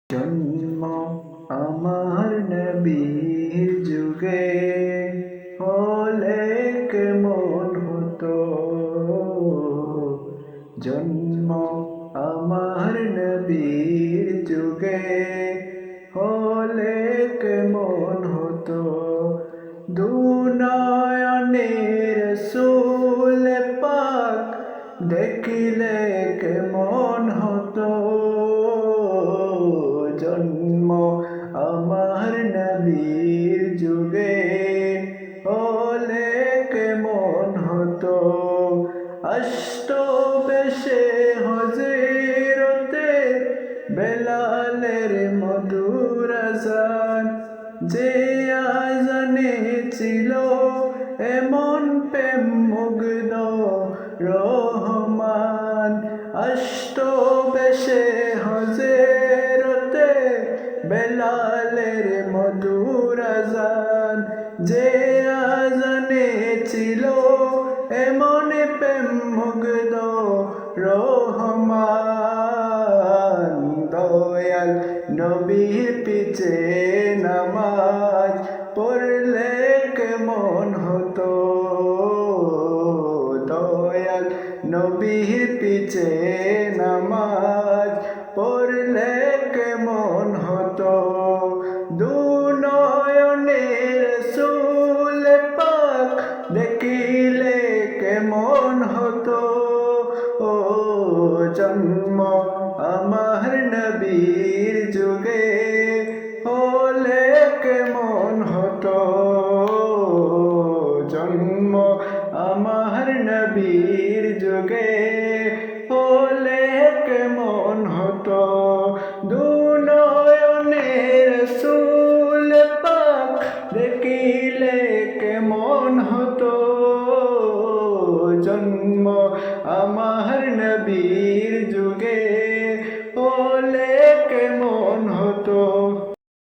জন্ম আমার নবীর যুগে হলে কেমন হতো। জন্ম আমার নবীর যুগে হলে কেমন হতো। দুনয়নের রাসূল পাক দেখিলে কেমন হতো। জন্ম আমার নবীর যুগে হলে কেমন হতো। অষ্ট বেশে হযরতে বেলালের মধুর আযান, যে আযানে ছিল এমন প্রেম মুগ্ধ রহমান। অষ্ট বেশে হযরতে বেলালের মধুর আযান, যে আযানে ছিল এমন প্রেম মুগ্ধ রহমান। দয়াল নবীর পিছে নামাজ পড়লে কেমন হতো। দয়াল নবীর পিছে নামাজ পড়লে কেমন হতো। দুনয়নের রাসূল পাক দেখিলে কেমন হতো। জন্ম আমার নবীর যুগে হলে কেমন হতো। জন্ম আমার নবীর যুগে হলে কেমন হতো। দুনয়নের রাসূল পাক দেখিলে কেমন হতো। জন্ম আমার নবীর যুগে